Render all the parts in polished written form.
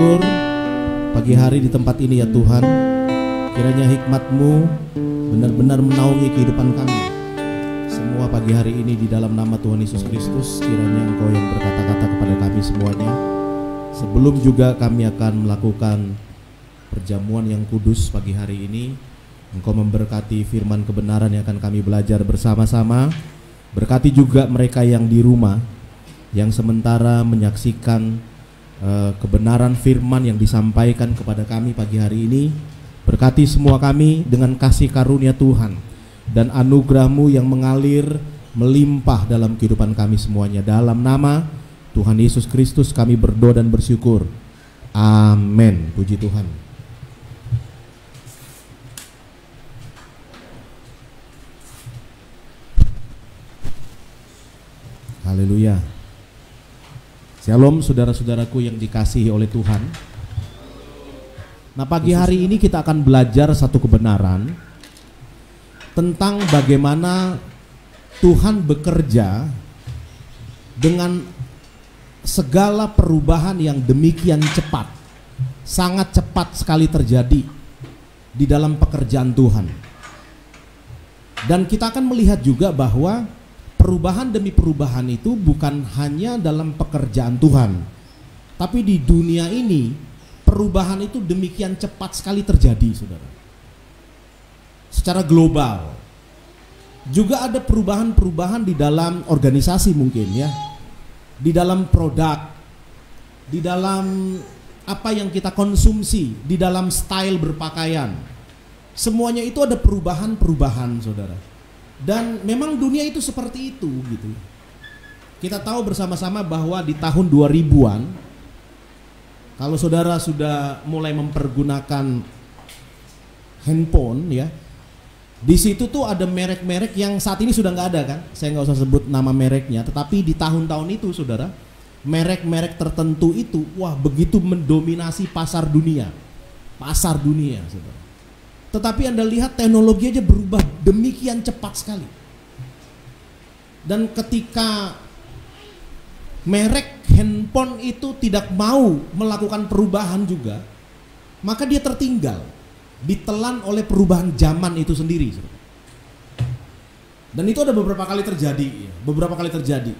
bersyukur pagi hari di tempat ini ya Tuhan. Kiranya hikmat-Mu benar-benar menaungi kehidupan kami semua pagi hari ini di dalam nama Tuhan Yesus Kristus. Kiranya Engkau yang berkata-kata kepada kami semuanya. Sebelum juga kami akan melakukan perjamuan yang kudus pagi hari ini, Engkau memberkati firman kebenaran yang akan kami belajar bersama-sama. Berkati juga mereka yang di rumah, yang sementara menyaksikan kebenaran firman yang disampaikan kepada kami pagi hari ini. Berkati semua kami dengan kasih karunia Tuhan dan anugerah-Mu yang mengalir melimpah dalam kehidupan kami semuanya. Dalam nama Tuhan Yesus Kristus kami berdoa dan bersyukur. Amin. Puji Tuhan. Haleluya. Shalom saudara-saudaraku yang dikasihi oleh Tuhan. Nah, pagi hari ini kita akan belajar satu kebenaran tentang bagaimana Tuhan bekerja dengan segala perubahan yang demikian cepat. Sangat cepat sekali terjadi di dalam pekerjaan Tuhan. Dan kita akan melihat juga bahwa perubahan demi perubahan itu bukan hanya dalam pekerjaan Tuhan, tapi di dunia ini perubahan itu demikian cepat sekali terjadi, saudara. Secara global juga ada perubahan-perubahan di dalam organisasi mungkin ya, di dalam produk, di dalam apa yang kita konsumsi, di dalam style berpakaian. Semuanya itu ada perubahan-perubahan, saudara. Dan memang dunia itu seperti itu gitu. Kita tahu bersama-sama bahwa di tahun 2000-an, kalau saudara sudah mulai mempergunakan handphone ya, di situ tuh ada merek-merek yang saat ini sudah nggak ada kan. Saya nggak usah sebut nama mereknya, tetapi di tahun-tahun itu saudara, merek-merek tertentu itu wah begitu mendominasi pasar dunia, saudara. Tetapi Anda lihat teknologi aja berubah demikian cepat sekali. Dan ketika merek handphone itu tidak mau melakukan perubahan juga, maka dia tertinggal, ditelan oleh perubahan zaman itu sendiri. Dan itu ada beberapa kali terjadi,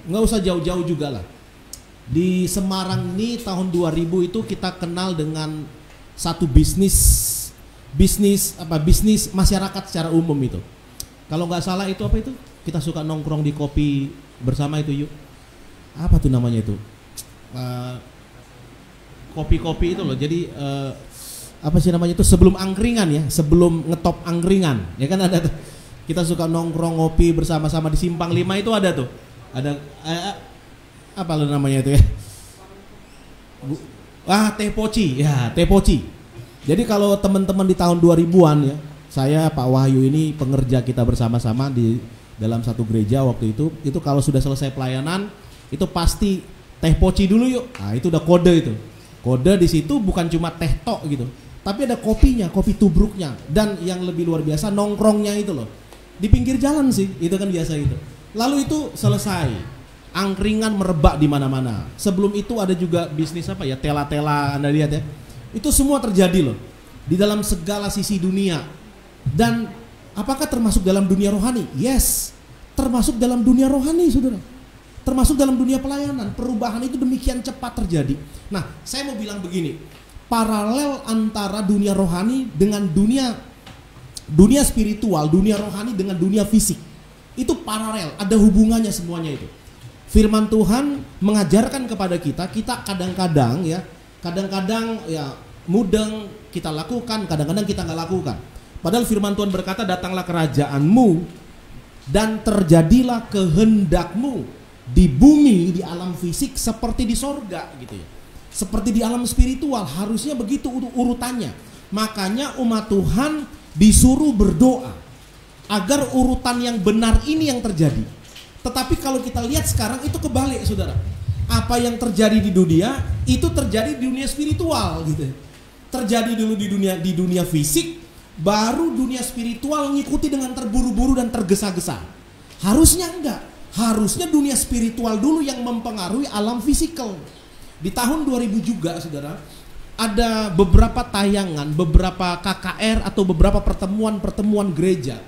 nggak usah jauh-jauh juga lah. Di Semarang ini tahun 2000 itu kita kenal dengan satu bisnis masyarakat secara umum itu. Kalau nggak salah itu apa itu? Kita suka nongkrong di kopi bersama itu yuk. Apa tuh namanya itu? Kopi-kopi itu loh. Jadi apa sih namanya itu? Sebelum angkringan ya, sebelum ngetop angkringan. Ya kan ada tuh. Kita suka nongkrong ngopi bersama-sama di Simpang 5 itu ada tuh. Ada apa lo namanya itu ya? Teh Poci. Ya, Teh Poci. Jadi kalau teman-teman di tahun 2000-an ya, saya Pak Wahyu ini pengerja kita bersama-sama di dalam satu gereja waktu itu kalau sudah selesai pelayanan itu pasti Teh Poci dulu yuk. Nah, itu udah kode itu. Kode di situ bukan cuma teh tok gitu, tapi ada kopinya, kopi tubruknya, dan yang lebih luar biasa nongkrongnya itu loh. Di pinggir jalan sih, itu kan biasa itu. Lalu itu selesai. Angkringan merebak di mana-mana. Sebelum itu ada juga bisnis apa ya? Tela-tela, Anda lihat ya. Itu semua terjadi loh di dalam segala sisi dunia. Dan apakah termasuk dalam dunia rohani? Yes, termasuk dalam dunia rohani, saudara. Termasuk dalam dunia pelayanan. Perubahan itu demikian cepat terjadi. Nah, saya mau bilang begini, paralel antara dunia rohani dengan dunia spiritual, dunia rohani dengan dunia fisik, itu paralel, ada hubungannya semuanya itu. Firman Tuhan mengajarkan kepada kita kadang-kadang ya mudeng kita lakukan, kadang-kadang kita nggak lakukan. Padahal firman Tuhan berkata, datanglah kerajaan-Mu dan terjadilah kehendak-Mu di bumi, di alam fisik seperti di sorga gitu ya. Seperti di alam spiritual, harusnya begitu urutannya. Makanya umat Tuhan disuruh berdoa agar urutan yang benar ini yang terjadi. Tetapi kalau kita lihat sekarang itu kebalik, saudara. Apa yang terjadi di dunia itu terjadi di dunia spiritual gitu. Terjadi dulu di dunia fisik, baru dunia spiritual ngikuti dengan terburu-buru dan tergesa-gesa. Harusnya enggak. Harusnya dunia spiritual dulu yang mempengaruhi alam fisikal. Di tahun 2000 juga, saudara, ada beberapa tayangan, beberapa KKR atau beberapa pertemuan gereja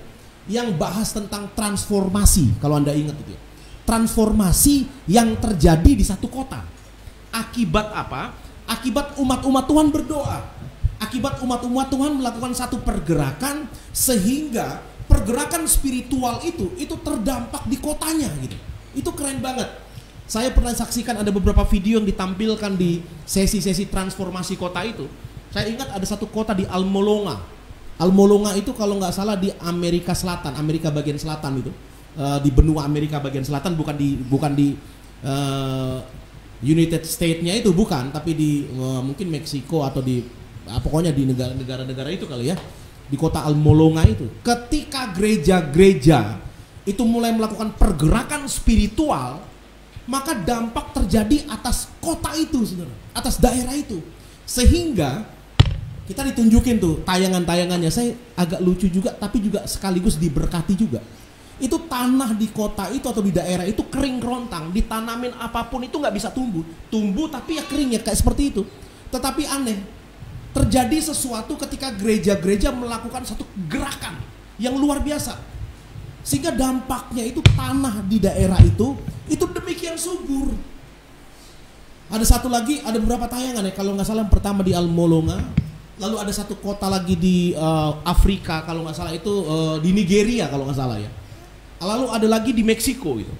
yang bahas tentang transformasi, kalau Anda ingat itu ya. Transformasi yang terjadi di satu kota. Akibat apa? Akibat umat-umat Tuhan berdoa. Akibat umat-umat Tuhan melakukan satu pergerakan, sehingga pergerakan spiritual itu terdampak di kotanya gitu. Itu keren banget. Saya pernah saksikan ada beberapa video yang ditampilkan di sesi-sesi transformasi kota itu. Saya ingat ada satu kota di Almolonga. Almolonga itu kalau nggak salah di Amerika Selatan, Amerika bagian selatan itu. Di benua Amerika bagian selatan, bukan di United States-nya itu, bukan, tapi di mungkin Meksiko atau di pokoknya di negara-negara itu kali ya, di kota Almolonga itu. Ketika gereja-gereja itu mulai melakukan pergerakan spiritual, maka dampak terjadi atas kota itu, saudara, atas daerah itu, sehingga kita ditunjukin tuh tayangan-tayangannya. Saya agak lucu juga, tapi juga sekaligus diberkati juga. Itu tanah di kota itu atau di daerah itu kering kerontang, ditanamin apapun itu nggak bisa tumbuh tapi ya kering ya, kayak seperti itu. Tetapi aneh, terjadi sesuatu ketika gereja-gereja melakukan satu gerakan yang luar biasa, sehingga dampaknya itu tanah di daerah itu demikian subur. Ada satu lagi, ada beberapa tayangan ya, kalau nggak salah yang pertama di Almolonga, lalu ada satu kota lagi di Afrika kalau nggak salah itu di Nigeria kalau nggak salah ya. Lalu ada lagi di Meksiko gitu.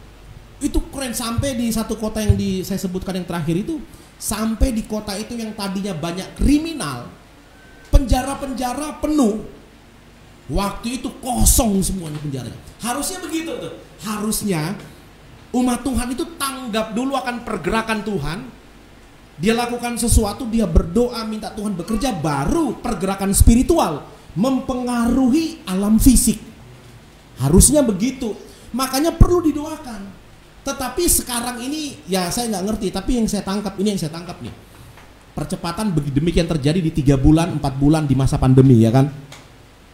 Itu keren, sampai di satu kota yang saya sebutkan yang terakhir itu, sampai di kota itu yang tadinya banyak kriminal, penjara-penjara penuh. Waktu itu kosong semuanya penjaranya. Harusnya begitu tuh. Harusnya umat Tuhan itu tanggap dulu akan pergerakan Tuhan. Dia lakukan sesuatu, dia berdoa minta Tuhan bekerja, baru pergerakan spiritual mempengaruhi alam fisik. Harusnya begitu, makanya perlu didoakan. Tetapi sekarang ini ya saya nggak ngerti, tapi yang saya tangkap ini, percepatan demikian terjadi di 3 bulan 4 bulan di masa pandemi ya kan.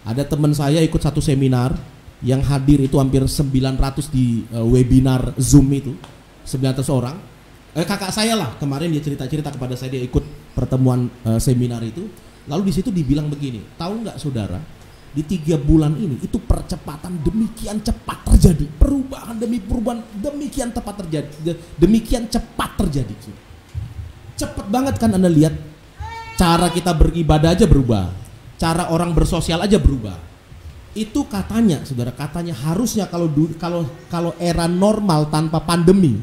Ada teman saya ikut satu seminar, yang hadir itu hampir 900 di webinar Zoom itu, 900 orang. Kakak saya lah kemarin, dia cerita kepada saya, dia ikut pertemuan seminar itu. Lalu di situ dibilang begini, tahu nggak saudara, di 3 bulan ini itu percepatan demikian cepat terjadi, perubahan demi perubahan demikian cepat terjadi. Cepet banget kan Anda lihat, cara kita beribadah aja berubah, cara orang bersosial aja berubah. Itu katanya, saudara, harusnya kalau era normal tanpa pandemi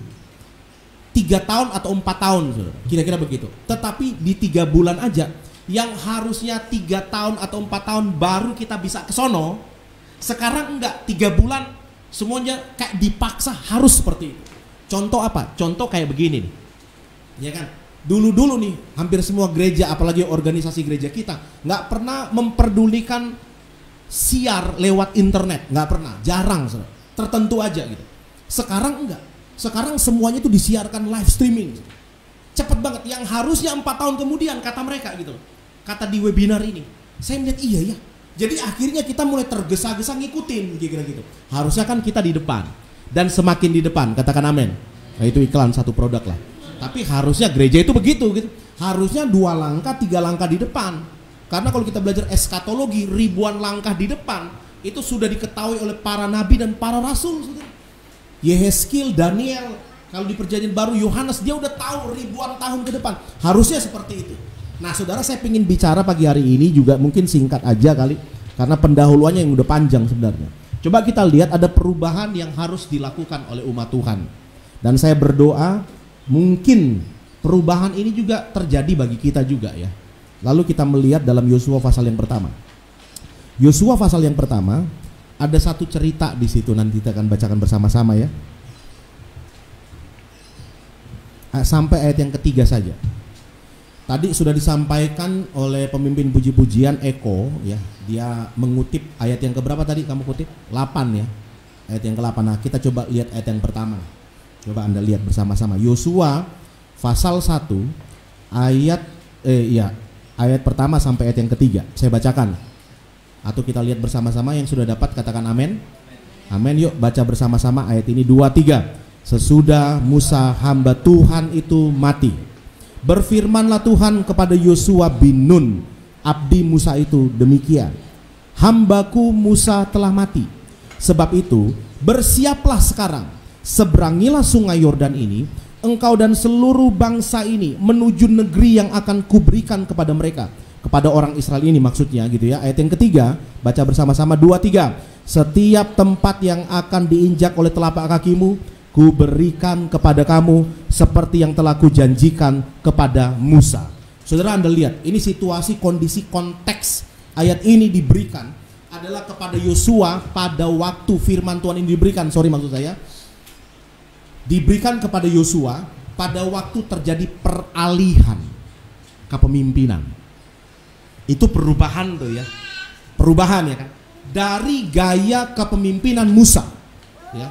3 tahun atau 4 tahun, saudara, kira-kira begitu. Tetapi di 3 bulan aja, yang harusnya 3 tahun atau 4 tahun baru kita bisa ke sono, sekarang enggak, 3 bulan semuanya kayak dipaksa harus seperti itu. Contoh apa? Contoh kayak begini nih, ya kan? Dulu nih hampir semua gereja, apalagi organisasi gereja kita, nggak pernah memperdulikan siar lewat internet, nggak pernah, jarang, saudara. Tertentu aja gitu. Sekarang enggak, sekarang semuanya itu disiarkan live streaming, cepet banget. Yang harusnya 4 tahun kemudian kata mereka gitu, kata di webinar ini, saya melihat iya ya. Jadi akhirnya kita mulai tergesa-gesa ngikutin kira-kira gitu. Harusnya kan kita di depan, dan semakin di depan, katakan amin. Nah, itu iklan satu produk lah. Tapi harusnya gereja itu begitu gitu. Harusnya 2 langkah 3 langkah di depan. Karena kalau kita belajar eskatologi, ribuan langkah di depan itu sudah diketahui oleh para nabi dan para rasul. Yehezkiel, Daniel, kalau di perjanjian baru Yohanes, dia udah tahu ribuan tahun ke depan. Harusnya seperti itu. Nah saudara, saya ingin bicara pagi hari ini juga mungkin singkat aja kali, karena pendahuluannya yang udah panjang sebenarnya. Coba kita lihat ada perubahan yang harus dilakukan oleh umat Tuhan. Dan saya berdoa mungkin perubahan ini juga terjadi bagi kita juga ya. Lalu kita melihat dalam Yosua pasal yang pertama. Yosua pasal yang pertama, ada satu cerita di situ, nanti kita akan bacakan bersama-sama ya. Sampai ayat yang ketiga saja. Tadi sudah disampaikan oleh pemimpin puji-pujian Eko ya. Dia mengutip ayat yang keberapa tadi kamu kutip? 8 ya. Ayat yang ke-8. Nah, kita coba lihat ayat yang pertama. Coba Anda lihat bersama-sama. Yosua pasal 1 ayat pertama sampai ayat yang ketiga. Saya bacakan. Atau kita lihat bersama-sama, yang sudah dapat katakan amin. Amin, yuk baca bersama-sama ayat ini 2, 3. Sesudah Musa hamba Tuhan itu mati, Berfirmanlah Tuhan kepada Yosua bin Nun, abdi Musa itu demikian, hambaku Musa telah mati. Sebab itu bersiaplah sekarang, seberangilah sungai Yordan ini, engkau dan seluruh bangsa ini menuju negeri yang akan kuberikan kepada mereka. Kepada orang Israel ini maksudnya gitu ya. Ayat yang ketiga, baca bersama-sama 2-3. Setiap tempat yang akan diinjak oleh telapak kakimu, kuberikan kepada kamu seperti yang telah kujanjikan kepada Musa. Saudara, Anda lihat, ini situasi, kondisi, konteks ayat ini diberikan adalah kepada Yosua pada waktu firman Tuhan ini diberikan. Diberikan kepada Yosua pada waktu terjadi peralihan kepemimpinan. Itu perubahan tuh ya. Perubahan ya kan. Dari gaya kepemimpinan Musa ya,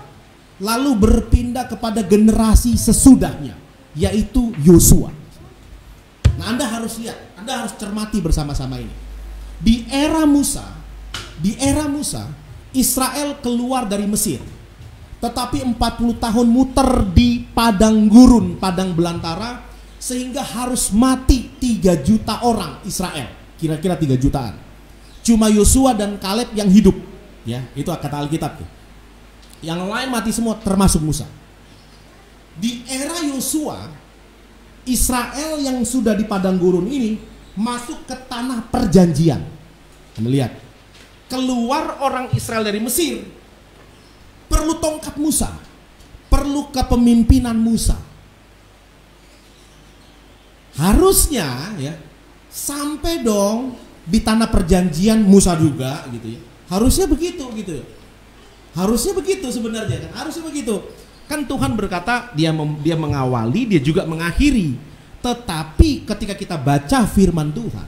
lalu berpindah kepada generasi sesudahnya, yaitu Yosua. Nah, Anda harus lihat, Anda harus cermati bersama-sama ini. Di era Musa, Israel keluar dari Mesir. Tetapi 40 tahun muter di padang gurun, padang belantara, sehingga harus mati 3 juta orang Israel. Kira-kira 3 jutaan. Cuma Yosua dan Kaleb yang hidup. Ya, itu kata Alkitab tuh. Yang lain mati semua termasuk Musa. Di era Yosua, Israel yang sudah di padang gurun ini masuk ke tanah perjanjian. Anda lihat, keluar orang Israel dari Mesir, perlu tongkat Musa, perlu kepemimpinan Musa. Harusnya ya, sampai dong di tanah perjanjian Musa juga gitu ya. Harusnya begitu gitu. Harusnya begitu sebenarnya kan. Harusnya begitu. Kan Tuhan berkata dia mengawali, dia juga mengakhiri. Tetapi ketika kita baca firman Tuhan,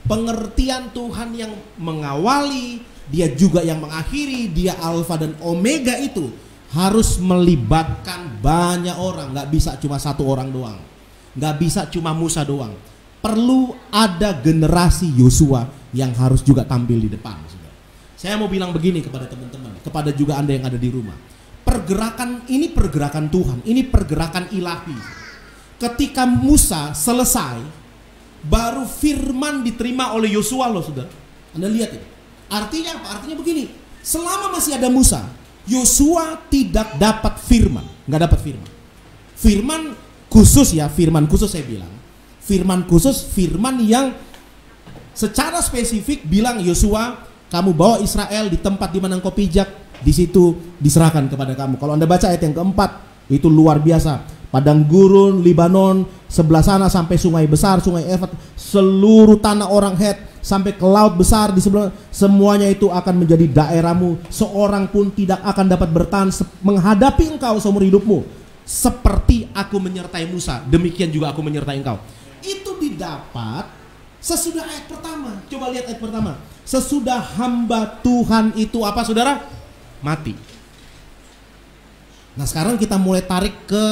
pengertian Tuhan yang mengawali, dia juga yang mengakhiri, dia alfa dan omega itu harus melibatkan banyak orang. Gak bisa cuma satu orang doang. Gak bisa cuma Musa doang. Perlu ada generasi Yosua yang harus juga tampil di depan. Saya mau bilang begini kepada teman-teman, kepada juga Anda yang ada di rumah. Pergerakan ini pergerakan Tuhan, ini pergerakan ilahi. Ketika Musa selesai, baru firman diterima oleh Yosua loh, saudara. Anda lihat ini. Artinya apa? Artinya begini, selama masih ada Musa, Yosua tidak dapat firman, nggak dapat firman. Firman khusus ya, firman khusus saya bilang. Firman khusus, firman yang secara spesifik bilang, Yosua, kamu bawa Israel di tempat di mana engkau pijak, di situ diserahkan kepada kamu. Kalau Anda baca ayat yang keempat, itu luar biasa. Padang gurun, Libanon, sebelah sana sampai sungai besar, sungai Efrat, seluruh tanah orang Het, sampai ke laut besar di sebelah, semuanya itu akan menjadi daerahmu. Seorang pun tidak akan dapat bertahan menghadapi engkau seumur hidupmu. Seperti aku menyertai Musa, demikian juga aku menyertai engkau. Itu didapat sesudah ayat pertama. Coba lihat ayat pertama. Sesudah hamba Tuhan itu apa, saudara? Mati. Nah, sekarang kita mulai tarik ke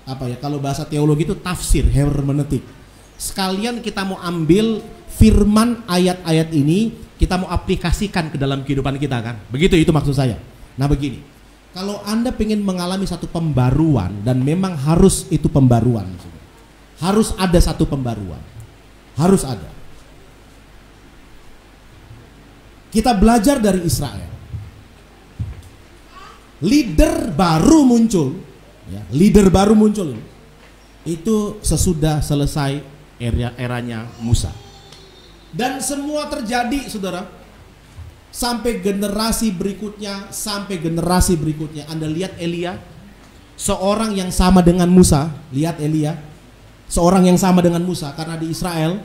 apa ya, kalau bahasa teologi itu tafsir, hermeneutik. Sekalian kita mau ambil firman ayat-ayat ini, kita mau aplikasikan ke dalam kehidupan kita kan. Begitu, itu maksud saya. Nah begini, kalau Anda ingin mengalami satu pembaruan, dan memang harus itu pembaruan, harus ada satu pembaruan, harus ada. Kita belajar dari Israel. Leader baru muncul, ya, leader baru muncul itu sesudah selesai eranya Musa. Dan semua terjadi, saudara, sampai generasi berikutnya, sampai generasi berikutnya. Anda lihat Elia, seorang yang sama dengan Musa. Lihat Elia, seorang yang sama dengan Musa. Karena di Israel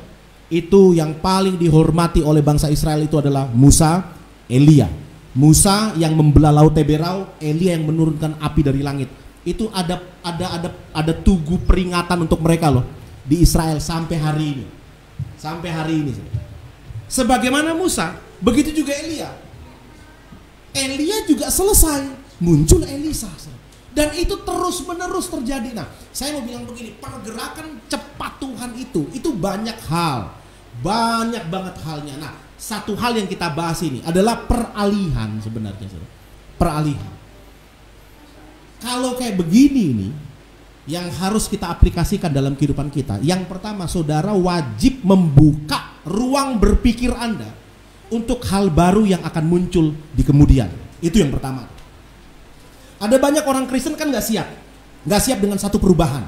itu yang paling dihormati oleh bangsa Israel itu adalah Musa, Elia. Musa yang membelah laut Teberau, Elia yang menurunkan api dari langit. Itu ada tugu peringatan untuk mereka loh di Israel sampai hari ini. Sampai hari ini. Sebagaimana Musa, begitu juga Elia. Elia juga selesai, muncul Elisa. Dan itu terus menerus terjadi. Nah, saya mau bilang begini, pergerakan cepat Tuhan itu banyak hal. Banyak banget halnya. Nah, satu hal yang kita bahas ini adalah peralihan sebenarnya. Peralihan. Kalau kayak begini ini, yang harus kita aplikasikan dalam kehidupan kita. Yang pertama, saudara wajib membuka ruang berpikir Anda untuk hal baru yang akan muncul di kemudian. Itu yang pertama. Ada banyak orang Kristen kan nggak siap dengan satu perubahan.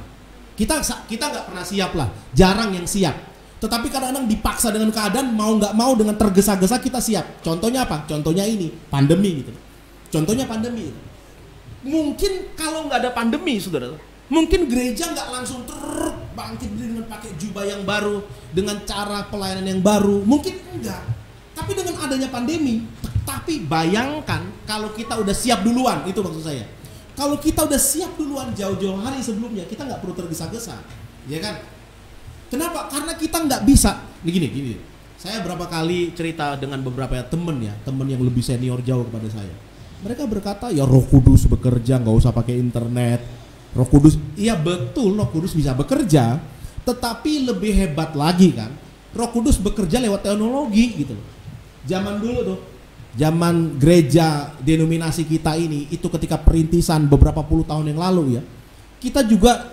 Kita nggak pernah siap lah, jarang yang siap. Tetapi kadang-kadang dipaksa dengan keadaan, mau nggak mau dengan tergesa-gesa kita siap. Contohnya apa? Contohnya ini, pandemi gitu. Contohnya pandemi. Mungkin kalau nggak ada pandemi, saudara, mungkin gereja nggak langsung bangkit dengan pakai jubah yang baru, dengan cara pelayanan yang baru, mungkin enggak. Tapi dengan adanya pandemi, tapi bayangkan kalau kita udah siap duluan, itu maksud saya. Kalau kita udah siap duluan jauh-jauh hari sebelumnya, kita nggak perlu tergesa-gesa, ya kan? Kenapa? Karena kita nggak bisa. Gini. Saya berapa kali cerita dengan beberapa temen yang lebih senior jauh kepada saya. Mereka berkata, ya Roh Kudus bekerja, nggak usah pakai internet. Roh Kudus, iya betul, Roh Kudus bisa bekerja, tetapi lebih hebat lagi kan, Roh Kudus bekerja lewat teknologi gitu loh. Zaman dulu tuh, zaman gereja denominasi kita ini, itu ketika perintisan beberapa puluh tahun yang lalu ya, kita juga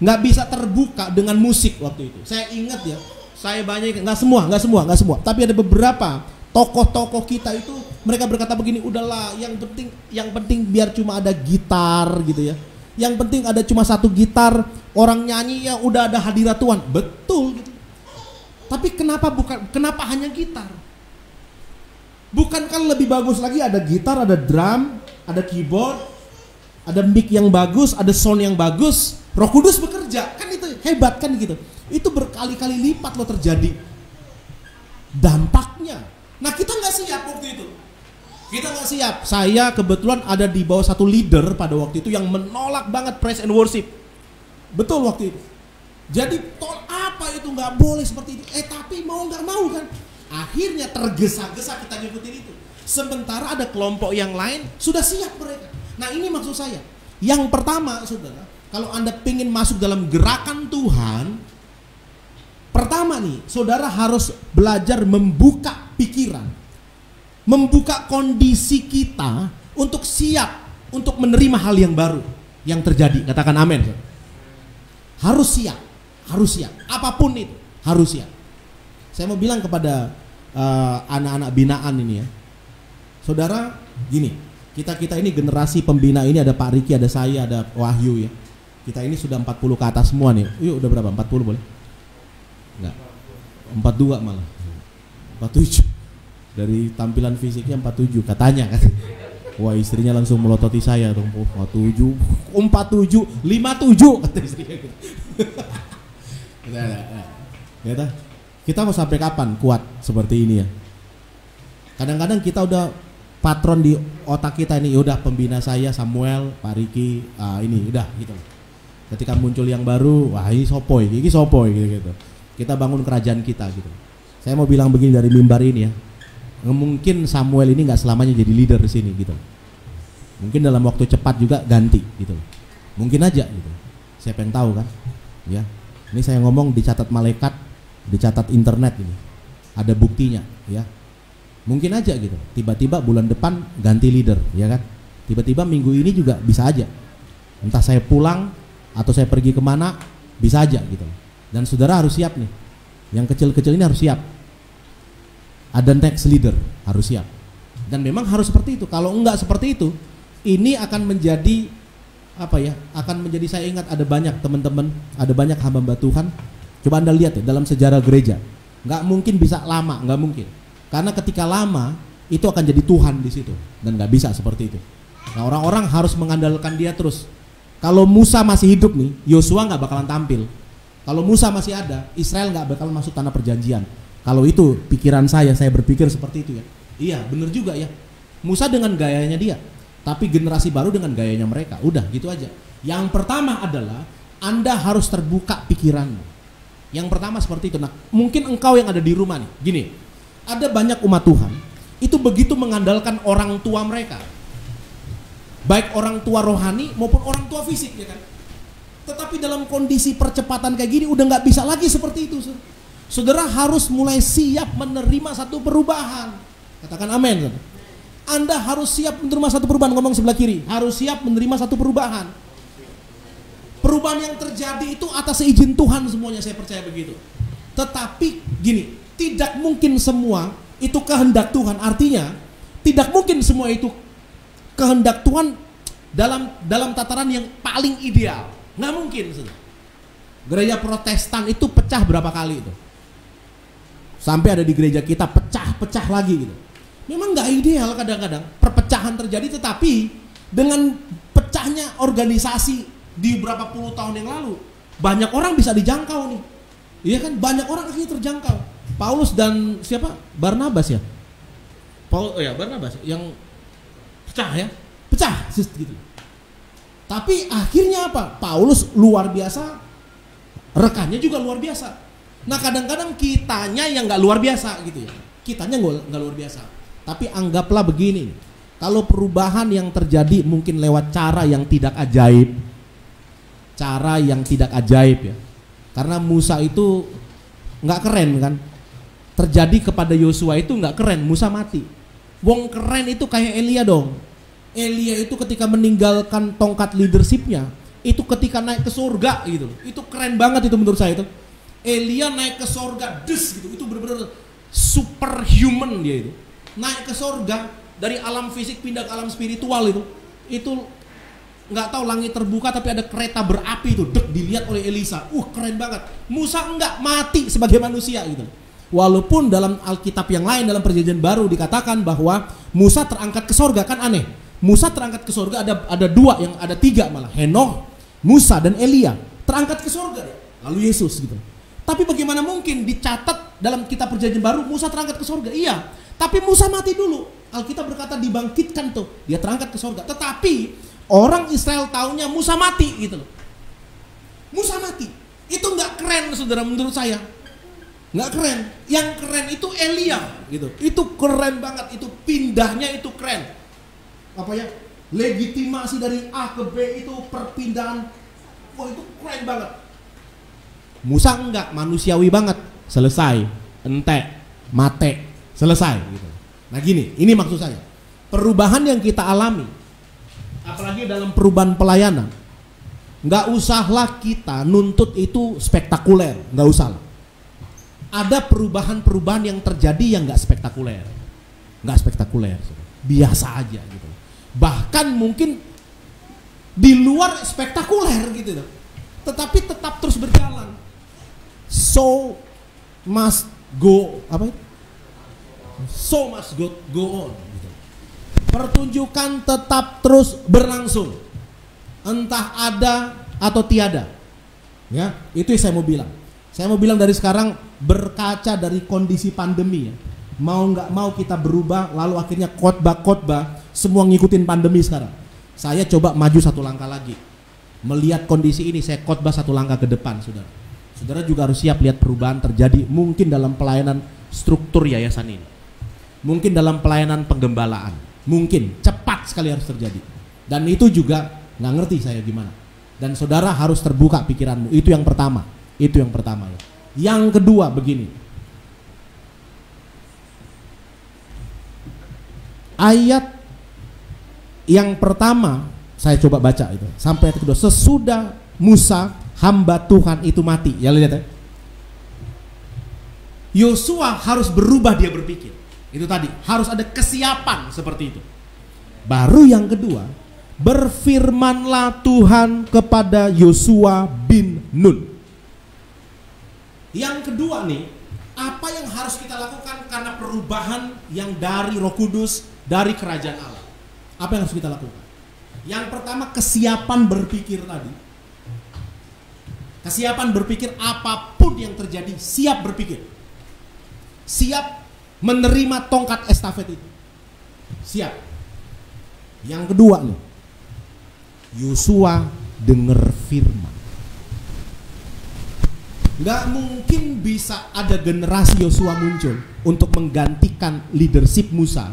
nggak bisa terbuka dengan musik waktu itu. Saya ingat ya, saya banyak, nggak semua, tapi ada beberapa tokoh-tokoh kita itu, mereka berkata begini, udahlah, yang penting biar cuma ada gitar gitu ya. Yang penting ada cuma satu gitar, orang nyanyi ya udah ada hadirat Tuhan. Betul gitu. Tapi kenapa hanya gitar? Bukankah lebih bagus lagi ada gitar, ada drum, ada keyboard, ada mic yang bagus, ada sound yang bagus, Roh Kudus bekerja, kan itu hebat kan gitu. Itu berkali-kali lipat loh terjadi dampaknya. Nah kita nggak siap waktu itu. Kita nggak siap. Saya kebetulan ada di bawah satu leader pada waktu itu yang menolak banget praise and worship. Betul waktu itu. Jadi apa itu nggak boleh seperti itu. Tapi mau nggak mau kan. Akhirnya tergesa-gesa kita ngikutin itu. Sementara ada kelompok yang lain sudah siap mereka. Nah ini maksud saya. Yang pertama saudara, kalau Anda pengen masuk dalam gerakan Tuhan, pertama nih, saudara harus belajar membuka pikiran, membuka kondisi kita untuk siap untuk menerima hal yang baru yang terjadi. Katakan amin. Harus siap, apapun itu harus siap. Saya mau bilang kepada anak-anak binaan ini ya, saudara, gini, kita ini generasi pembina ini, ada Pak Riki, ada saya, ada Wahyu ya. Kita ini sudah 40 ke atas semua nih. Yuk, udah berapa? 40 boleh? Enggak. 42 malah. 47. Dari tampilan fisiknya 47 katanya kan. Wah, istrinya langsung melototi saya dong. 47, 57, 57 kata istrinya gitu. Kita mau sampai kapan kuat seperti ini ya? Kadang-kadang kita udah patron di otak kita ini, udah pembina saya Samuel, Pak Riki, ini udah gitu. Ketika muncul yang baru, wah ini sopoy gitu. Kita bangun kerajaan kita gitu. Saya mau bilang begini dari mimbar ini ya, mungkin Samuel ini nggak selamanya jadi leader di sini gitu. Mungkin dalam waktu cepat juga ganti gitu. Mungkin aja gitu. Siapa yang tahu kan? Ya. Ini saya ngomong dicatat malaikat, dicatat internet ini. Ada buktinya ya. Mungkin aja gitu. Tiba-tiba bulan depan ganti leader, ya kan? Tiba-tiba minggu ini juga bisa aja. Entah saya pulang atau saya pergi kemana, bisa aja gitu. Dan saudara harus siap nih. Yang kecil-kecil ini harus siap. Ada next leader, harus siap. Dan memang harus seperti itu. Kalau enggak seperti itu, ini akan menjadi apa ya? Akan menjadi, saya ingat ada banyak teman-teman, ada banyak hamba Tuhan. Coba Anda lihat ya, dalam sejarah gereja, nggak mungkin bisa lama, nggak mungkin. Karena ketika lama itu akan jadi Tuhan di situ, dan nggak bisa seperti itu. Nah, orang-orang harus mengandalkan dia terus. Kalau Musa masih hidup nih, Yosua nggak bakalan tampil. Kalau Musa masih ada, Israel nggak bakal masuk tanah perjanjian. Kalau itu pikiran saya berpikir seperti itu ya. Iya, bener juga ya. Musa dengan gayanya dia, tapi generasi baru dengan gayanya mereka. Udah gitu aja. Yang pertama adalah Anda harus terbuka pikiranmu. Yang pertama seperti itu. Nah, mungkin engkau yang ada di rumah nih, gini. Ada banyak umat Tuhan itu begitu mengandalkan orang tua mereka, baik orang tua rohani maupun orang tua fisik ya kan. Tetapi dalam kondisi percepatan kayak gini udah nggak bisa lagi seperti itu. Saudara harus mulai siap menerima satu perubahan. Katakan amin. Anda harus siap menerima satu perubahan. Ngomong sebelah kiri, harus siap menerima satu perubahan. Perubahan yang terjadi itu atas izin Tuhan semuanya, saya percaya begitu. Tetapi gini, tidak mungkin semua itu kehendak Tuhan. Artinya, tidak mungkin semua itu kehendak Tuhan dalam tataran yang paling ideal. Nggak mungkin. Gereja Protestan itu pecah berapa kali itu? Sampai ada di gereja kita pecah lagi gitu. Memang nggak ideal kadang-kadang perpecahan terjadi, tetapi dengan pecahnya organisasi di berapa puluh tahun yang lalu, banyak orang bisa dijangkau nih. Iya kan, banyak orang akhirnya terjangkau. Paulus dan siapa? Barnabas ya? Barnabas yang pecah gitu. Tapi akhirnya apa? Paulus luar biasa, rekannya juga luar biasa. Nah kadang-kadang kitanya yang nggak luar biasa gitu ya. Kitanya nggak luar biasa. Tapi anggaplah begini, kalau perubahan yang terjadi mungkin lewat cara yang tidak ajaib. Cara yang tidak ajaib ya. Karena Musa itu nggak keren kan. Terjadi kepada Yosua itu nggak keren, Musa mati. Wong keren itu kayak Elia dong. Elia itu ketika meninggalkan tongkat leadershipnya, itu ketika naik ke surga gitu. Itu keren banget itu menurut saya itu. Elia naik ke surga, gitu. Itu benar-benar superhuman dia itu. Naik ke surga dari alam fisik pindah ke alam spiritual itu. Itu nggak tahu, langit terbuka tapi ada kereta berapi itu dilihat oleh Elisa. Keren banget. Musa enggak, mati sebagai manusia gitu. Walaupun dalam Alkitab yang lain, dalam Perjanjian Baru dikatakan bahwa Musa terangkat ke sorga, kan aneh. Musa terangkat ke sorga ada dua, yang ada tiga malah. Henokh, Musa dan Elia terangkat ke sorga, lalu Yesus gitu. Tapi bagaimana mungkin dicatat dalam kitab Perjanjian Baru Musa terangkat ke sorga? Iya, tapi Musa mati dulu. Alkitab berkata dibangkitkan tuh, dia terangkat ke sorga. Tetapi orang Israel taunya Musa mati gitu loh. Musa mati. Itu nggak keren saudara menurut saya. Nggak keren. Yang keren itu Elia gitu. Itu keren banget. Itu pindahnya itu keren. Apa ya? Legitimasi dari A ke B itu perpindahan. Wah itu keren banget. Musa enggak, manusiawi banget. Selesai. Entek. Mate. Selesai gitu. Nah gini, ini maksud saya. Perubahan yang kita alami, apalagi dalam perubahan pelayanan, nggak usahlah kita nuntut itu spektakuler, nggak usah. Ada perubahan-perubahan yang terjadi yang nggak spektakuler, biasa aja gitu. Bahkan mungkin di luar spektakuler gitu, tetapi tetap terus berjalan. So must go on. Pertunjukan tetap terus berlangsung, entah ada atau tiada. Ya, itu yang saya mau bilang. Saya mau bilang dari sekarang, berkaca dari kondisi pandemi ya. Mau nggak mau kita berubah, lalu akhirnya khotbah semua ngikutin pandemi sekarang. Saya coba maju satu langkah lagi. Melihat kondisi ini, saya khotbah satu langkah ke depan, saudara. Saudara juga harus siap lihat perubahan terjadi mungkin dalam pelayanan struktur yayasan ini. Mungkin dalam pelayanan penggembalaan. Mungkin cepat sekali harus terjadi, dan itu juga nggak ngerti saya gimana. Dan saudara harus terbuka pikiranmu. Itu yang pertama. Ya. Yang kedua begini, ayat yang pertama saya coba baca itu sampai ayat kedua. Sesudah Musa hamba Tuhan itu mati, ya lihat ya. Yosua harus berubah dia berpikir. Itu tadi, harus ada kesiapan seperti itu. Baru yang kedua, berfirmanlah Tuhan kepada Yosua bin Nun. Yang kedua nih, apa yang harus kita lakukan karena perubahan yang dari Roh Kudus, dari kerajaan Allah? Apa yang harus kita lakukan? Yang pertama, kesiapan berpikir tadi. Kesiapan berpikir, apapun yang terjadi, siap berpikir. Siap menerima tongkat estafet itu. Siap. Yang kedua nih, Yosua dengar firman. Gak mungkin bisa ada generasi Yosua muncul untuk menggantikan leadership Musa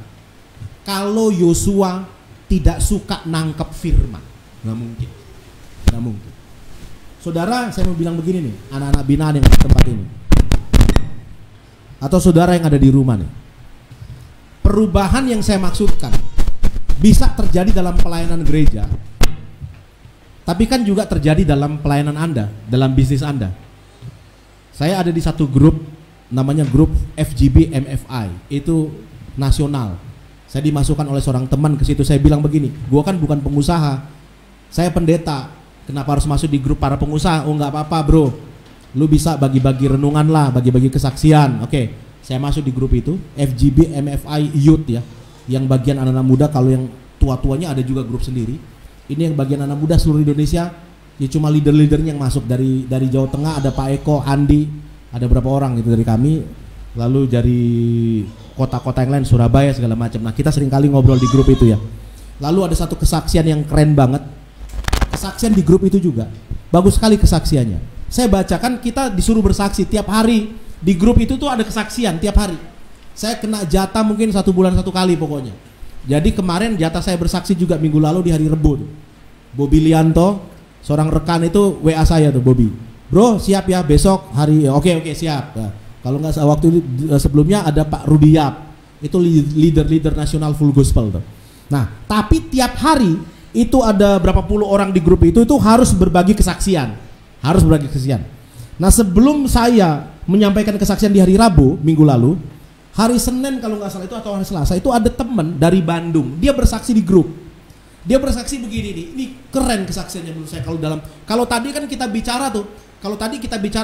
kalau Yosua tidak suka nangkep firman. Gak mungkin. Saudara, saya mau bilang begini nih, anak-anak binaan yang di tempat ini, atau saudara yang ada di rumah nih, perubahan yang saya maksudkan bisa terjadi dalam pelayanan gereja Tapi kan juga terjadi dalam pelayanan Anda, dalam bisnis Anda. Saya ada di satu grup, namanya grup FGB MFI, itu nasional. Saya dimasukkan oleh seorang teman ke situ. Saya bilang begini, gua kan bukan pengusaha, saya pendeta. Kenapa harus masuk di grup para pengusaha? Oh nggak apa-apa bro, lu bisa bagi-bagi renungan lah, bagi-bagi kesaksian. Oke, saya masuk di grup itu, FGB MFI Youth ya, yang bagian anak-anak muda. Kalau yang tua-tuanya ada juga grup sendiri. Ini yang bagian anak muda seluruh Indonesia. Ya cuma leader-leadernya yang masuk dari Jawa Tengah, ada Pak Eko, Andi, ada berapa orang gitu dari kami. Lalu dari kota-kota yang lain, Surabaya segala macam. Nah kita sering kali ngobrol di grup itu ya. Lalu ada satu kesaksian yang keren banget. Kesaksian di grup itu juga bagus sekali kesaksiannya. Saya bacakan, kita disuruh bersaksi tiap hari di grup itu tuh ada kesaksian tiap hari. Saya kena jatah mungkin 1 bulan 1 kali pokoknya. Jadi kemarin jatah saya bersaksi juga minggu lalu di hari Rebo tuh. Bobby Lianto, seorang rekan itu WA saya tuh, Bobby. Bro siap ya besok hari, oke siap. Nah, kalau nggak salah waktu sebelumnya ada Pak Rudi Yap, itu leader nasional full gospel tuh. Nah tapi tiap hari itu ada berapa puluh orang di grup itu harus berbagi kesaksian, Nah sebelum saya menyampaikan kesaksian di hari Rabu minggu lalu, hari Senin kalau nggak salah itu atau hari Selasa itu ada teman dari Bandung, dia bersaksi di grup. Dia bersaksi begini nih, ini keren kesaksiannya menurut saya. Kalau tadi kan kita bicara tuh,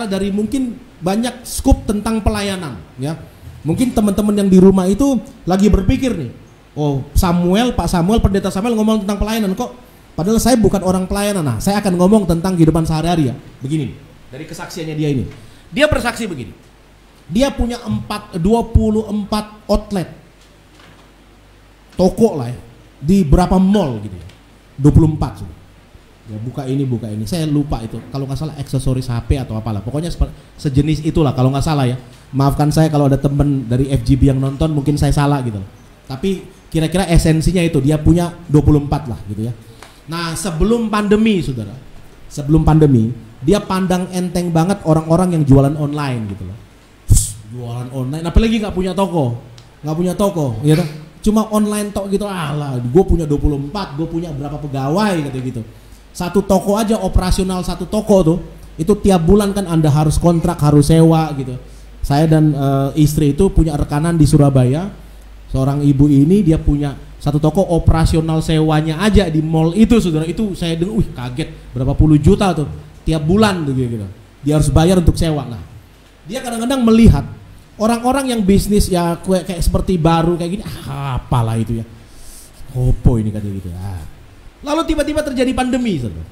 dari mungkin banyak scoop tentang pelayanan, ya. Mungkin teman-teman yang di rumah itu lagi berpikir nih, oh Pak Samuel, pendeta Samuel ngomong tentang pelayanan kok. Padahal saya bukan orang pelayanan. Nah, saya akan ngomong tentang kehidupan sehari-hari ya. Begini, dari kesaksiannya dia ini. Dia bersaksi begini. Dia punya 24 outlet toko lah ya, di berapa mall gitu ya, 24 sudah. Ya buka ini, saya lupa itu. Kalau nggak salah aksesoris HP atau apalah, pokoknya sejenis itulah kalau nggak salah ya. Maafkan saya kalau ada temen dari FGB yang nonton, mungkin saya salah gitu. Tapi kira-kira esensinya itu, dia punya 24 lah gitu ya. Nah sebelum pandemi saudara, dia pandang enteng banget orang-orang yang jualan online gitu loh. Jualan online, apalagi nggak punya toko, gitu. Cuma online tok gitu, gue punya 24, gue punya berapa pegawai gitu. Satu toko aja, operasional satu toko tuh, itu tiap bulan kan Anda harus kontrak, harus sewa gitu. Saya dan istri itu punya rekanan di Surabaya, seorang ibu ini dia punya satu toko operasional sewanya aja di mall itu saudara. Itu saya dengar, kaget, berapa puluh juta tuh tiap bulan tuh gitu. Dia harus bayar untuk sewa. Nah, dia kadang-kadang melihat orang-orang yang bisnis ya kayak seperti baru kayak gini, apalah itu ya, opo ini katanya gitu. Lalu tiba-tiba terjadi pandemi, saudara.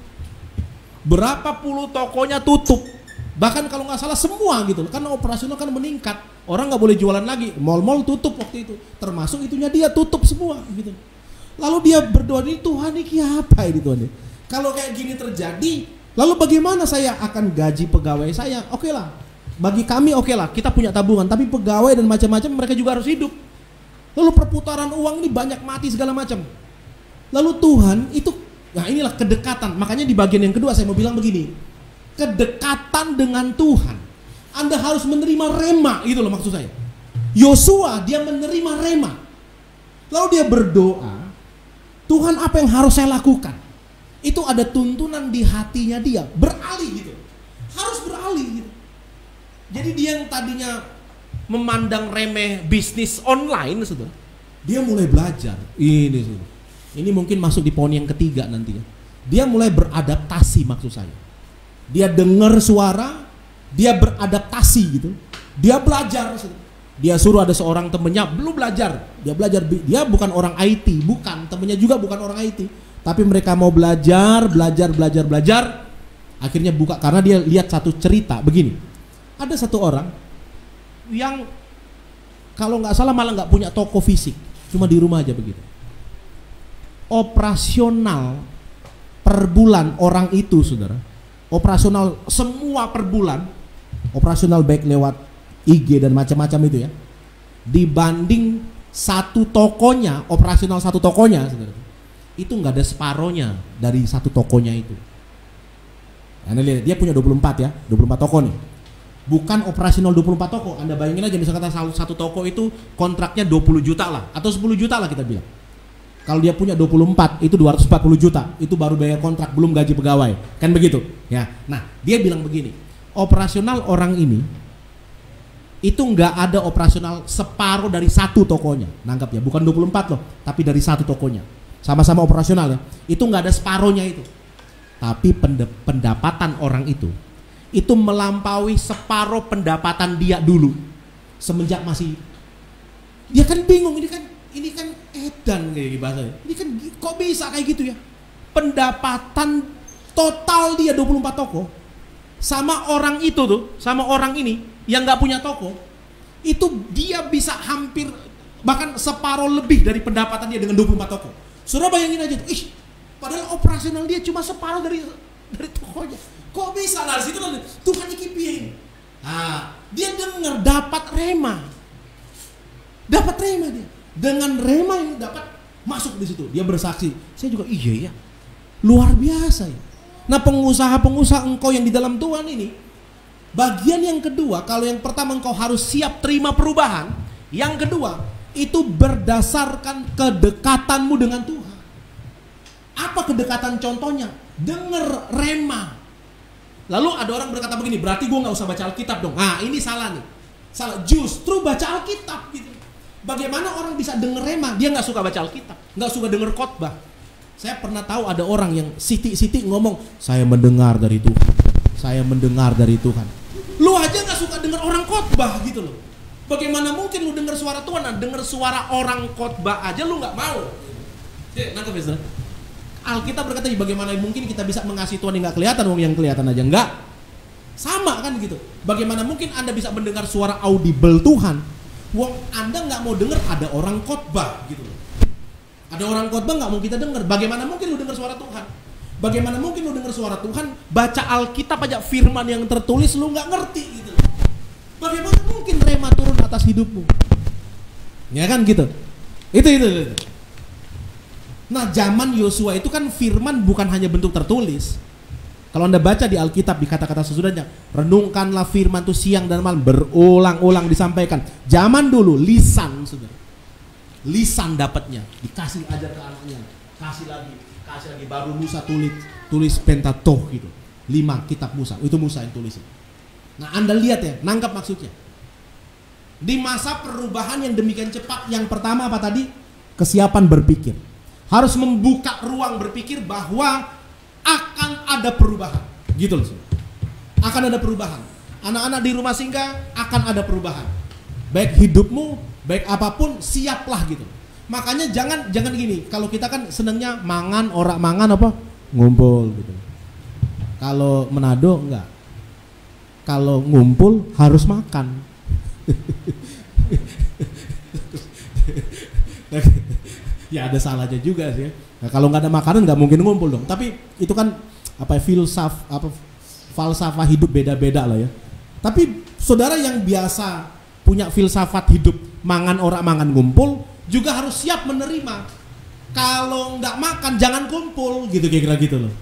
Berapa puluh tokonya tutup, bahkan kalau nggak salah semua gitu, karena operasional kan meningkat, orang nggak boleh jualan lagi, mal-mal tutup waktu itu, termasuk itunya dia tutup semua gitu. Lalu dia berdoa, nih Tuhan ini apa ini Tuhan? Kalau kayak gini terjadi, lalu bagaimana saya akan gaji pegawai saya? Oke lah. Bagi kami oke lah, kita punya tabungan, tapi pegawai dan macam-macam mereka juga harus hidup. Lalu perputaran uang ini banyak mati segala macam. Lalu Tuhan itu, nah inilah kedekatan. Makanya di bagian yang kedua saya mau bilang begini, kedekatan dengan Tuhan. Anda harus menerima rema, itu loh maksud saya. Yosua dia menerima rema. Lalu dia berdoa, Tuhan apa yang harus saya lakukan? Itu ada tuntunan di hatinya dia, beralih gitu. Harus beralih gitu. Jadi dia yang tadinya memandang remeh bisnis online, saudara, dia mulai belajar. Ini mungkin masuk di poin yang ketiga nanti ya. Dia mulai beradaptasi maksud saya. Dia dengar suara, dia beradaptasi gitu. Dia belajar. Dia suruh ada seorang temennya belum belajar. Dia belajar. Dia bukan orang IT, bukan. Temennya juga bukan orang IT. Tapi mereka mau belajar. Akhirnya buka karena dia lihat satu cerita begini. Ada satu orang yang kalau nggak salah malah nggak punya toko fisik, cuma di rumah aja begitu. Operasional per bulan orang itu, saudara, operasional semua per bulan, operasional baik lewat IG dan macam-macam itu ya, dibanding satu tokonya, operasional satu tokonya, saudara, itu nggak ada separohnya dari satu tokonya itu. Anda lihat, dia punya 24 ya, 24 toko nih. Bukan operasional 24 toko. Anda bayangin aja misalkan satu toko itu kontraknya 20 juta lah, atau 10 juta lah kita bilang. Kalau dia punya 24, itu 240 juta, itu baru bayar kontrak, belum gaji pegawai. Kan begitu? Ya. Nah, dia bilang begini, operasional orang ini itu nggak ada operasional separuh dari satu tokonya. Nanggap ya, bukan 24 loh, tapi dari satu tokonya. Sama-sama operasional ya. Itu nggak ada separuhnya itu. Tapi pendapatan orang itu melampaui separuh pendapatan dia dulu semenjak masih. Dia kan bingung, ini kan edan kayak bahasanya. Ini kan kok bisa kayak gitu ya? Pendapatan total dia 24 toko sama orang itu tuh, sama orang ini yang nggak punya toko, itu dia bisa hampir bahkan separuh lebih dari pendapatan dia dengan 24 toko. Saudara bayangin aja tuh, padahal operasional dia cuma separuh dari tokonya. Kok bisa? Nah, situ Tuhan ikipin. Nah, dia dengar dapat rema. Dapat rema dia. Dengan rema ini dapat masuk di situ. Dia bersaksi, saya juga iya ya. Luar biasa ya. Nah, pengusaha-pengusaha engkau yang di dalam Tuhan ini, bagian yang kedua, kalau yang pertama engkau harus siap terima perubahan, yang kedua itu berdasarkan kedekatanmu dengan Tuhan. Apa kedekatan contohnya? Dengar rema. Lalu ada orang berkata begini, berarti gue gak usah baca Alkitab dong. Nah, ini salah nih. Salah, justru baca Alkitab gitu. Bagaimana orang bisa denger rema? Dia gak suka baca Alkitab, gak suka denger khotbah. Saya pernah tahu ada orang yang siti-siti ngomong, saya mendengar dari Tuhan, saya mendengar dari Tuhan. Lu aja gak suka denger orang khotbah gitu loh. Bagaimana mungkin lu denger suara Tuhan? Nah, denger suara orang khotbah aja lu gak mau. Nangkep ya, saudara? Alkitab berkata, bagaimana mungkin kita bisa mengasihi Tuhan yang gak kelihatan, yang kelihatan aja enggak. Sama kan gitu. Bagaimana mungkin Anda bisa mendengar suara audible Tuhan, wong Anda nggak mau dengar ada orang khotbah gitu loh. Ada orang khotbah nggak mau kita dengar. Bagaimana mungkin lu dengar suara Tuhan? Bagaimana mungkin lu dengar suara Tuhan? Baca Alkitab aja firman yang tertulis lu nggak ngerti gitu. Bagaimana mungkin rema turun atas hidupmu? Ya kan gitu. Itu. Nah, zaman Yosua itu kan firman bukan hanya bentuk tertulis. Kalau Anda baca di Alkitab, di kata-kata sesudahnya, renungkanlah firman itu siang dan malam, berulang-ulang disampaikan. Zaman dulu lisan, saudara. Lisan dapatnya, dikasih ajar ke anaknya, kasih lagi, baru Musa tulis Pentateuch gitu. 5 kitab Musa, itu Musa yang tulis. Nah, Anda lihat ya, nangkap maksudnya. Di masa perubahan yang demikian cepat, yang pertama apa tadi? Kesiapan berpikir. Harus membuka ruang berpikir bahwa akan ada perubahan, gitu loh. Akan ada perubahan. Anak-anak di rumah singgah akan ada perubahan. Baik hidupmu, baik apapun, siaplah gitu. Makanya jangan gini. Kalau kita kan senangnya mangan, orang mangan apa? Ngumpul gitu. Kalau Manado enggak. Kalau ngumpul harus makan. Ya ada salahnya juga sih. Nah, kalau nggak ada makanan nggak mungkin ngumpul dong. Tapi itu kan falsafah hidup beda-beda lah ya. Tapi saudara yang biasa punya filsafat hidup mangan orang mangan ngumpul juga harus siap menerima. Kalau nggak makan jangan kumpul gitu kira-kira gitu loh.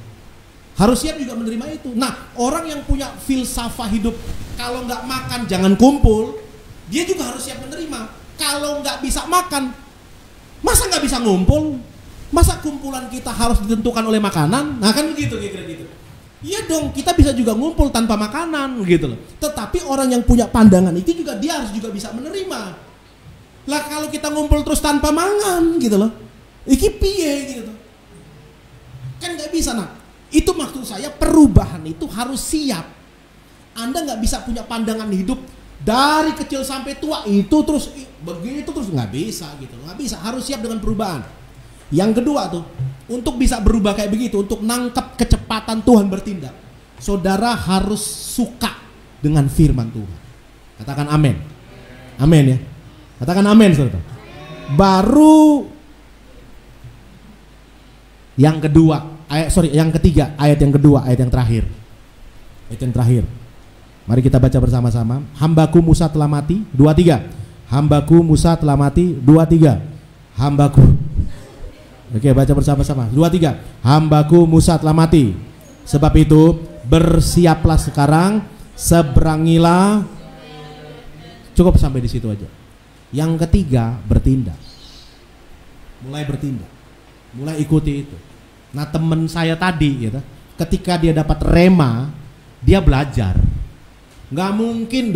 Harus siap juga menerima itu. Nah, orang yang punya filsafat hidup kalau nggak makan jangan kumpul, dia juga harus siap menerima. Kalau nggak bisa makan, masa nggak bisa ngumpul? Masa kumpulan kita harus ditentukan oleh makanan? Nah kan begitu kira-kira gitu. Iya dong, kita bisa juga ngumpul tanpa makanan gitu loh. Tetapi orang yang punya pandangan itu juga dia harus juga bisa menerima. Lah kalau kita ngumpul terus tanpa mangan gitu loh, iki piye gitu. Kan nggak bisa. Nah itu maksud saya, perubahan itu harus siap. Anda nggak bisa punya pandangan hidup dari kecil sampai tua itu terus begitu terus, nggak bisa gitu, nggak bisa. Harus siap dengan perubahan. Yang kedua tuh, untuk bisa berubah kayak begitu, untuk nangkep kecepatan Tuhan bertindak, saudara harus suka dengan firman Tuhan. Katakan amin. Amin ya. Katakan amin saudara. Baru yang kedua, yang ketiga, ayat yang kedua, ayat yang terakhir. Ayat yang terakhir. Mari kita baca bersama-sama. Hambaku Musa telah mati, 2-3. Hambaku Musa telah mati, 2-3. Hambaku. Oke, baca bersama-sama. 2-3. Hambaku Musa telah mati. Sebab itu bersiaplah sekarang, seberangilah. Cukup sampai di situ aja. Yang ketiga, bertindak. Mulai bertindak. mulai ikuti itu. Nah temen saya tadi gitu, ketika dia dapat rema, dia belajar. Nggak mungkin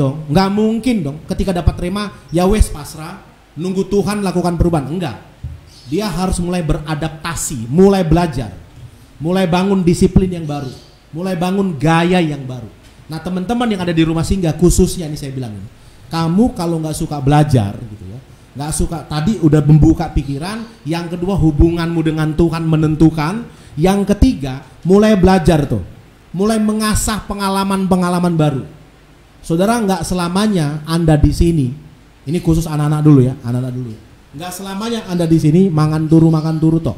dong ketika dapat rema, ya wes pasrah, nunggu Tuhan lakukan perubahan. Enggak, dia harus mulai beradaptasi, mulai belajar, mulai bangun disiplin yang baru, mulai bangun gaya yang baru. Nah teman-teman yang ada di rumah singgah, khususnya ini saya bilang ini, kamu kalau nggak suka belajar gitu ya, nggak suka, tadi udah membuka pikiran, yang kedua hubunganmu dengan Tuhan menentukan, yang ketiga mulai belajar tuh, mulai mengasah pengalaman-pengalaman baru. Saudara, nggak selamanya Anda di sini, ini khusus anak-anak dulu ya, nggak selamanya Anda di sini makan turu toh.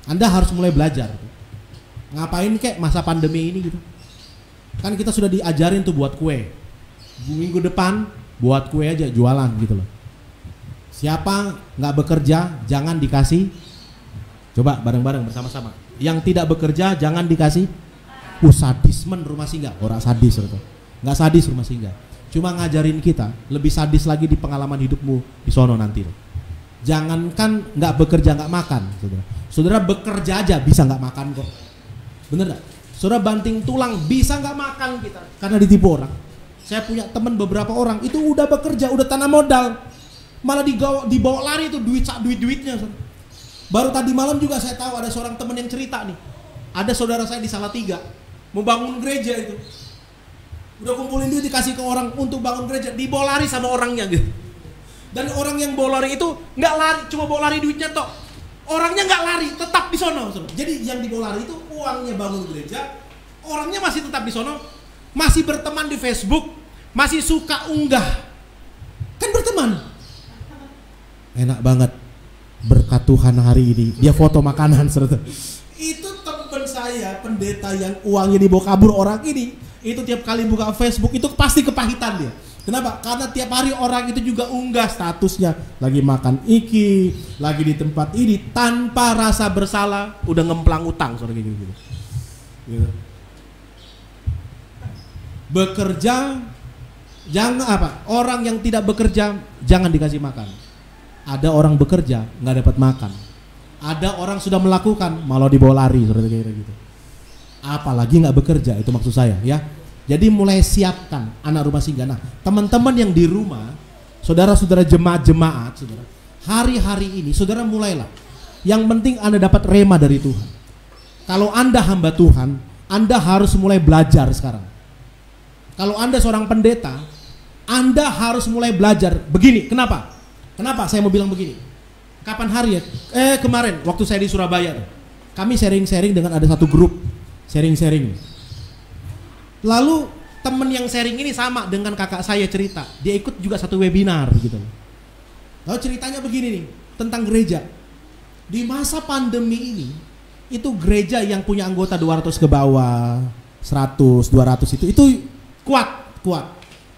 Anda harus mulai belajar. Ngapain kek masa pandemi ini gitu? Kan kita sudah diajarin tuh buat kue. Minggu depan buat kue aja, jualan gitu loh. Siapa nggak bekerja jangan dikasih. Coba bareng-bareng bersama-sama. Yang tidak bekerja jangan dikasih. Sadismen rumah singgah. Orang sadis gitu. Nggak sadis rumah singgah. Cuma ngajarin kita lebih sadis lagi di pengalaman hidupmu di sono nanti loh. Jangankan nggak bekerja nggak makan, saudara. Saudara bekerja aja bisa nggak makan kok. Bener nggak? Saudara banting tulang bisa nggak makan kita karena ditipu orang. Saya punya teman beberapa orang itu udah bekerja, udah tanam modal, malah dibawa lari itu duitnya. Baru tadi malam juga saya tahu ada seorang teman yang cerita nih. Ada saudara saya di Salatiga mau bangun gereja itu, udah kumpulin duit dikasih ke orang untuk bangun gereja, dibawa lari sama orangnya gitu. Dan orang yang bawa lari itu nggak lari, cuma bawa lari duitnya toh. Orangnya nggak lari, tetap di sono. Jadi yang dibawa lari itu uangnya bangun gereja, orangnya masih tetap di sono, masih berteman di Facebook, masih suka unggah, kan berteman. Enak banget, berkat Tuhan hari ini dia foto makanan serta. Itu teman saya pendeta yang uangnya dibawa kabur orang ini, itu tiap kali buka Facebook itu pasti kepahitan dia. Kenapa? Karena tiap hari orang itu juga unggah statusnya, lagi makan iki, lagi di tempat ini, tanpa rasa bersalah, udah ngemplang utang, saudara gitu. Gitu. Bekerja, jangan apa? Orang yang tidak bekerja jangan dikasih makan. Ada orang bekerja nggak dapat makan. Ada orang sudah melakukan malah dibawa lari, saudara gitu. Apalagi nggak bekerja, itu maksud saya ya. Jadi mulai siapkan anak rumah singgah. Nah, teman-teman yang di rumah, saudara-saudara jemaat, saudara, hari-hari ini saudara mulailah. Yang penting Anda dapat rema dari Tuhan. Kalau Anda hamba Tuhan, Anda harus mulai belajar sekarang. Kalau Anda seorang pendeta, Anda harus mulai belajar. Begini, kenapa? Kenapa saya mau bilang begini? Kapan hari ya? Kemarin waktu saya di Surabaya, kami sharing-sharing dengan ada satu grup sharing-sharing. Lalu temen yang sharing ini sama dengan kakak saya cerita, dia ikut juga satu webinar gitu. Lalu ceritanya begini nih, tentang gereja. Di masa pandemi ini, itu gereja yang punya anggota 200 ke bawah, 100, 200 itu kuat.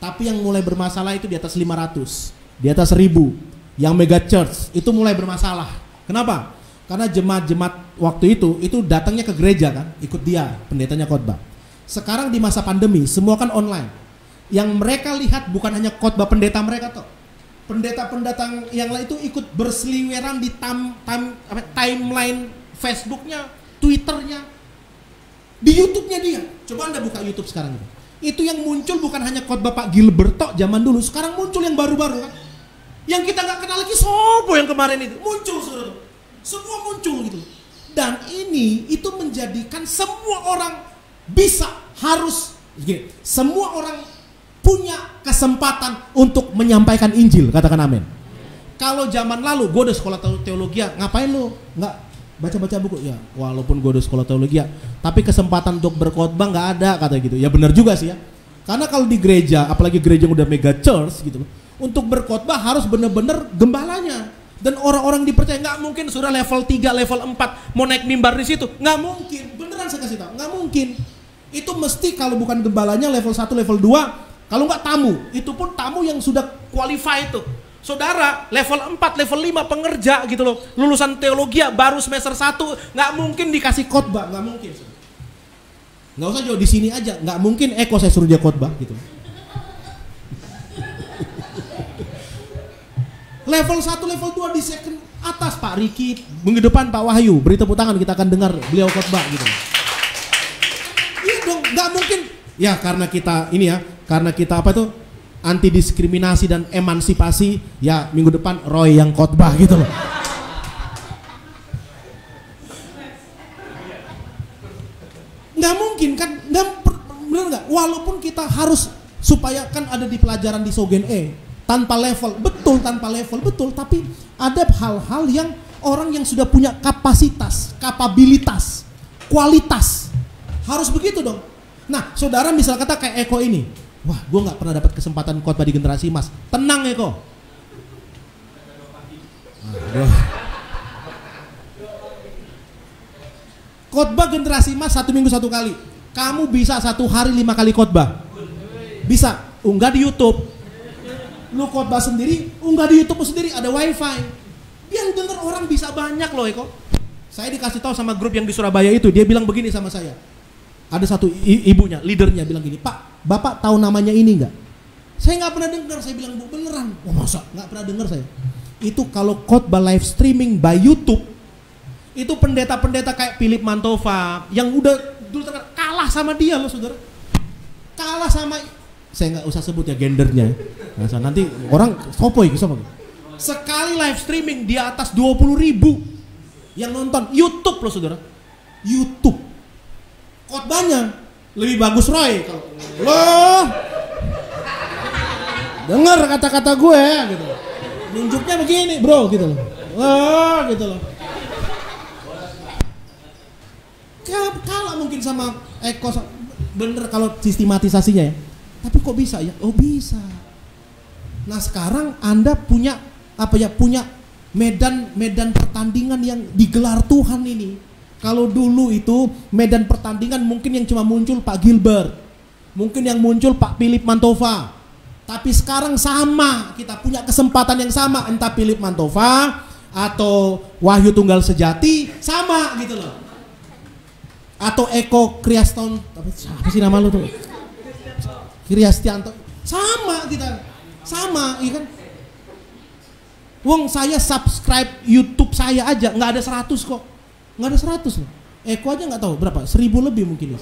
Tapi yang mulai bermasalah itu di atas 500, di atas 1000. Yang mega church itu mulai bermasalah. Kenapa? Karena jemaat-jemaat waktu itu datangnya ke gereja kan, ikut dia, pendetanya khotbah. Sekarang di masa pandemi semua kan online. Yang mereka lihat bukan hanya khotbah pendeta mereka toh. Pendeta-pendeta yang lain itu ikut berseliweran di timeline Facebooknya, Twitternya, di YouTube-nya dia. Coba Anda buka YouTube sekarang itu. Itu yang muncul bukan hanya khotbah Pak Gilbert toh zaman dulu. Sekarang muncul yang baru-baru kan. Yang kita nggak kenal lagi sopo yang kemarin itu muncul, saudara. Semua muncul gitu. Dan ini itu menjadikan semua orang harus gini, semua orang punya kesempatan untuk menyampaikan Injil, katakan amin. Kalau zaman lalu gue udah sekolah teologi, ngapain lu nggak baca-baca buku? Ya walaupun gue udah sekolah teologi, tapi kesempatan untuk berkhotbah nggak ada, kata gitu. Ya benar juga sih ya, karena kalau di gereja, apalagi gereja yang udah mega church gitu, untuk berkhotbah harus benar-benar gembalanya dan orang-orang dipercaya. Nggak mungkin sudah level 3, level 4 mau naik mimbar di situ, nggak mungkin. Beneran saya kasih tahu, nggak mungkin. Itu mesti kalau bukan gembalanya level 1, level 2, kalau nggak tamu, itu pun tamu yang sudah qualify itu. Saudara, level 4, level 5 pengerja gitu loh, lulusan teologi baru semester 1, nggak mungkin dikasih khotbah, nggak mungkin. Nggak usah jauh di sini aja, nggak mungkin Eko saya suruh dia khotbah gitu. Level 1, level 2 di second Atas Pak Riki, minggu depan Pak Wahyu, beri tepuk tangan, kita akan dengar beliau khotbah gitu. Iya dong, nggak mungkin. Ya karena kita ini ya, karena kita apa tuh anti diskriminasi dan emansipasi, ya minggu depan Roy yang khotbah gitu loh. Nggak mungkin kan, bener nggak? Walaupun kita harus supaya kan ada di pelajaran di Sogen E tanpa level, betul tanpa level, betul. Tapi ada hal-hal yang orang yang sudah punya kapasitas, kapabilitas, kualitas harus begitu dong. Nah, saudara misal kata kayak Eko ini, wah, gue nggak pernah dapat kesempatan khotbah di Generasi Emas. Tenang Eko. Khotbah Generasi Emas 1 minggu 1 kali. Kamu bisa 1 hari 5 kali khotbah. Bisa, unggah di YouTube. Lu khotbah sendiri, unggah di YouTube sendiri, ada wifi. Yang denger orang bisa banyak loh Eko. Saya dikasih tahu sama grup yang di Surabaya itu, dia bilang begini sama saya. Ada satu ibunya, leadernya bilang gini, Pak, Bapak tahu namanya ini enggak? Saya nggak pernah dengar. Saya bilang, Bu, beneran? Oh masa? Nggak pernah dengar saya. Itu kalau khotbah live streaming by YouTube, itu pendeta-pendeta kayak Philip Mantova yang udah dulu kalah sama dia loh saudara. Kalah sama, saya nggak usah sebut ya gendernya. Nah, nanti orang sopoy gitu. Sekali live streaming di atas 20.000 yang nonton YouTube loh saudara. YouTube. Khotbahnya lebih bagus Roy kalau loh. Dengar kata-kata gue gitu. Nunjuknya begini bro gitu loh. Loh gitu loh. Kalah mungkin sama Eko, bener kalau sistematisasinya ya. Tapi kok bisa ya? Oh bisa. Nah sekarang Anda punya apa ya? Punya medan pertandingan yang digelar Tuhan ini. Kalau dulu itu medan pertandingan mungkin yang cuma muncul Pak Gilbert, mungkin yang muncul Pak Philip Mantova. Tapi sekarang sama, kita punya kesempatan yang sama, entah Philip Mantova atau Wahyu Tunggal Sejati, sama gitu loh. Atau Eko Kriaston, apa sih nama lu tuh? Kriastianto, sama kita, sama, iya kan? Wong saya subscribe YouTube saya aja nggak ada 100 kok, nggak ada 100 loh. Eko aja nggak tahu berapa, 1000 lebih mungkin ya.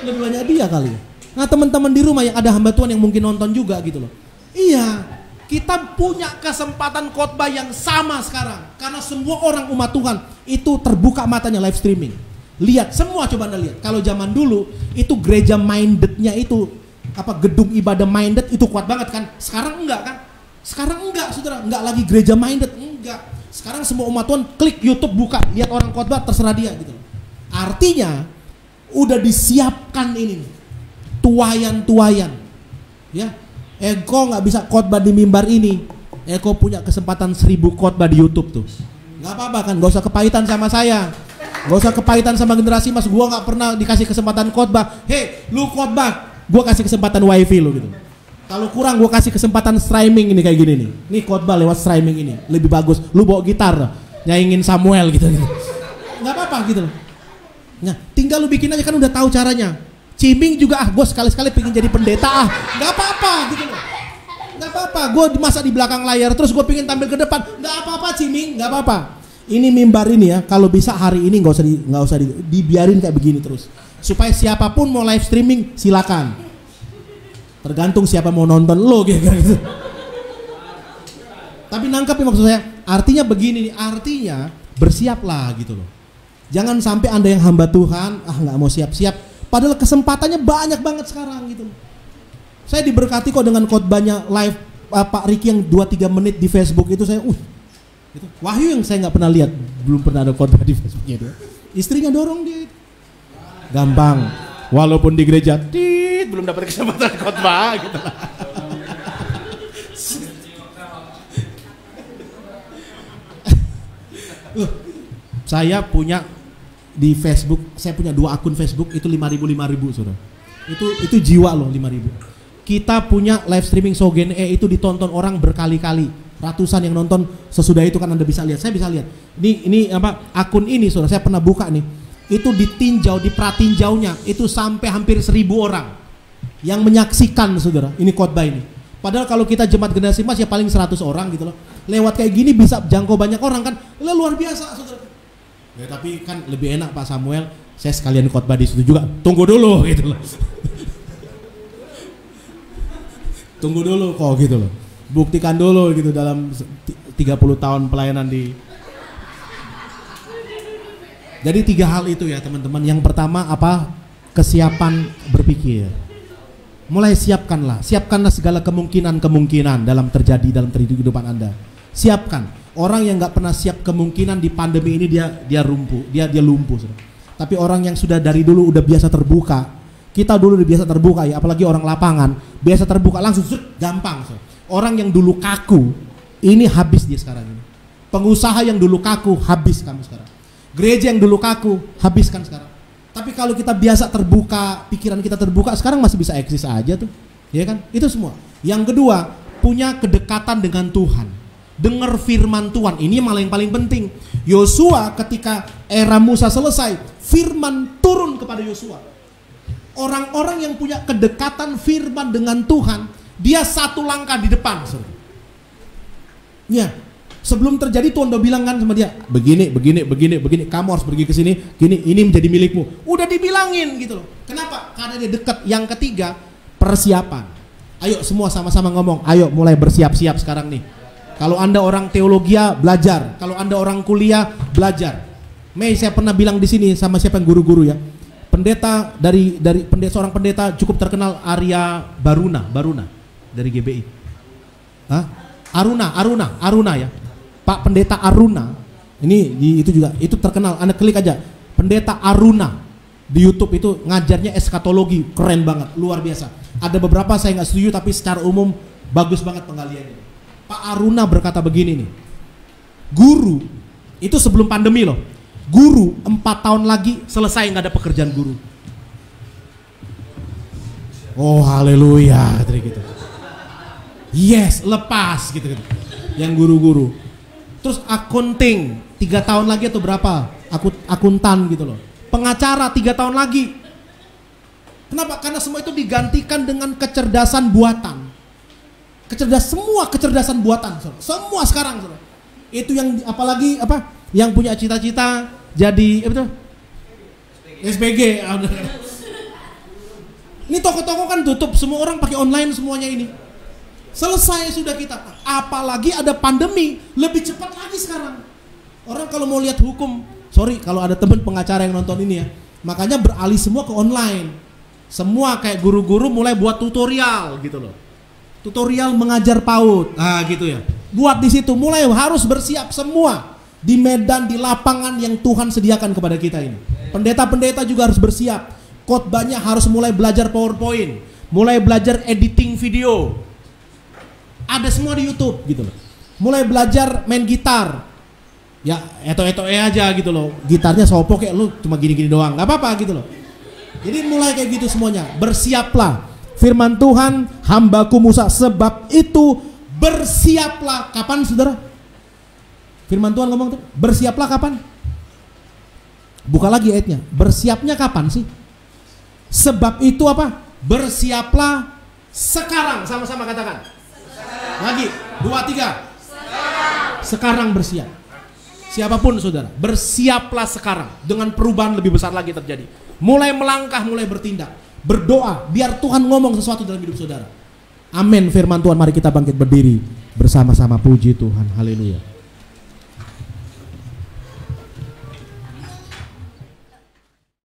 Lebih banyak dia kali ya. Nah teman-teman di rumah yang ada hamba Tuhan yang mungkin nonton juga gitu loh. Iya, kita punya kesempatan khotbah yang sama sekarang karena semua orang umat Tuhan itu terbuka matanya live streaming. Lihat semua, coba Anda lihat. Kalau zaman dulu itu gereja mindednya itu apa, gedung ibadah minded itu kuat banget kan. Sekarang enggak kan? Sekarang enggak saudara, enggak lagi gereja minded, enggak. Sekarang semua umat Tuhan klik YouTube, buka, lihat orang khotbah, terserah dia gitu. Artinya udah disiapkan ini nih, tuayan-tuayan. Ya, Eko nggak bisa khotbah di mimbar ini. Eko punya kesempatan 1000 khotbah di YouTube tuh. Nggak apa-apa kan, nggak usah kepahitan sama saya. Gak usah kepahitan sama Generasi Emas, gue gak pernah dikasih kesempatan khotbah. Hei, lu khotbah, gue kasih kesempatan wifi lu gitu. Kalau kurang gue kasih kesempatan streaming ini kayak gini nih. Nih khotbah lewat streaming ini, lebih bagus. Lu bawa gitar, nyaingin Samuel gitu. Gak apa-apa gitu loh. Nah, tinggal lu bikin aja kan udah tahu caranya. Ciming juga gue sekali-sekali pengen jadi pendeta gak apa-apa gitu loh. Gak apa-apa, gue masa di belakang layar terus gue pengen tampil ke depan. Gak apa-apa Ciming, gak apa-apa. Ini mimbar ini ya, kalau bisa hari ini nggak usah dibiarin kayak begini terus, supaya siapapun mau live streaming silakan, tergantung siapa mau nonton lo gitu. Tapi nangkap ya maksud saya, artinya begini nih, artinya bersiaplah gitu loh. Jangan sampai Anda yang hamba Tuhan nggak mau siap-siap, padahal kesempatannya banyak banget sekarang gitu. Saya diberkati kok dengan khotbahnya live Pak Riki yang 2-3 menit di Facebook itu, saya itu Wahyu yang saya nggak pernah lihat, belum pernah ada khotbah di Facebooknya itu. Istrinya dorong dia, gampang. Walaupun di gereja, belum dapat kesempatan khotbah gitu. Saya punya di Facebook, saya punya 2 akun Facebook itu 5.000 saudara. Itu jiwa loh 5.000. Kita punya live streaming Sogen E itu ditonton orang berkali-kali. Ratusan yang nonton sesudah itu kan Anda bisa lihat, saya bisa lihat. Ini apa akun ini saudara, saya pernah buka nih. Itu ditinjau, di pratinjaunya itu sampai hampir 1000 orang yang menyaksikan saudara. Ini khotbah ini. Padahal kalau kita jemaat generasi emas ya paling 100 orang gitu loh. Lewat kayak gini bisa jangkau banyak orang kan. Luar biasa, saudara. Ya tapi kan lebih enak Pak Samuel, saya sekalian khotbah di situ juga. Tunggu dulu gitu loh. Tunggu dulu kok gitu loh. Buktikan dulu gitu dalam 30 tahun pelayanan di. Jadi 3 hal itu ya teman-teman. Yang pertama apa? Kesiapan berpikir. Mulai siapkanlah segala kemungkinan dalam kehidupan Anda. Siapkan. Orang yang nggak pernah siap kemungkinan di pandemi ini dia lumpuh. Tapi orang yang sudah dari dulu udah biasa terbuka. Kita dulu udah biasa terbuka ya, apalagi orang lapangan biasa terbuka langsung gampang. Orang yang dulu kaku ini habis dia sekarang ini. Pengusaha yang dulu kaku habis kamu sekarang. Gereja yang dulu kaku habiskan sekarang. Tapi kalau kita biasa terbuka, pikiran kita terbuka, sekarang masih bisa eksis aja tuh, ya kan? Itu semua. Yang kedua, punya kedekatan dengan Tuhan. Dengar firman Tuhan, ini malah yang paling penting. Yosua ketika era Musa selesai, firman turun kepada Yosua. Orang-orang yang punya kedekatan firman dengan Tuhan, dia satu langkah di depan. Ya, sebelum terjadi Tuhan udah bilang kan sama dia, begini, kamu harus pergi ke sini, gini, ini menjadi milikmu. Udah dibilangin gitu loh. Kenapa? Karena dia dekat. Yang ketiga, persiapan. Ayo semua sama-sama ngomong, ayo mulai bersiap-siap sekarang nih. Kalau Anda orang teologi belajar, kalau Anda orang kuliah belajar. Mei saya pernah bilang di sini sama siapa yang guru-guru ya. Pendeta dari seorang pendeta cukup terkenal, Arya Baruna dari GBI. Hah? Aruna ya. Pak Pendeta Aruna. Itu terkenal. Anda klik aja. Pendeta Aruna di YouTube itu ngajarnya eskatologi, keren banget, luar biasa. Ada beberapa saya nggak setuju tapi secara umum bagus banget penggaliannya. Pak Aruna berkata begini nih, guru itu sebelum pandemi loh, guru 4 tahun lagi selesai nggak ada pekerjaan guru. Oh haleluya, gitu. Yes, lepas gitu. Yang guru-guru. Terus akunting 3 tahun lagi atau berapa? Akuntan gitu loh. Pengacara 3 tahun lagi. Kenapa? Karena semua itu digantikan dengan kecerdasan buatan. Semua kecerdasan buatan, semua sekarang, itu yang apalagi yang punya cita-cita jadi SPG. Ini toko-toko kan tutup, semua orang pakai online semuanya ini. Selesai sudah kita. Apalagi ada pandemi, lebih cepat lagi sekarang. Orang kalau mau lihat hukum, kalau ada teman pengacara yang nonton ini ya, makanya beralih semua ke online. Semua kayak guru-guru mulai buat tutorial gitu loh. Tutorial mengajar PAUD, gitu ya. Buat di situ, mulai harus bersiap semua di medan, di lapangan yang Tuhan sediakan kepada kita ini. Pendeta-pendeta juga harus bersiap. Khotbahnya harus mulai belajar PowerPoint, mulai belajar editing video. Ada semua di YouTube gitu loh. Mulai belajar main gitar. Ya, aja gitu loh. Gitarnya sopo kayak lu cuma gini-gini doang, nggak apa-apa gitu loh. Jadi mulai kayak gitu semuanya. Bersiaplah. Firman Tuhan, hambaku Musa, sebab itu bersiaplah. Kapan saudara? Firman Tuhan ngomong tuh, bersiaplah kapan? Buka lagi ayatnya, bersiapnya kapan sih? Sebab itu apa? Bersiaplah sekarang. Sama-sama katakan sekarang. Lagi, 2, 3 sekarang bersiap. Siapapun saudara, bersiaplah sekarang. Dengan perubahan lebih besar lagi terjadi. Mulai melangkah, mulai bertindak. Berdoa, biar Tuhan ngomong sesuatu dalam hidup saudara. Amin, firman Tuhan. Mari kita bangkit berdiri bersama-sama, puji Tuhan, haleluya.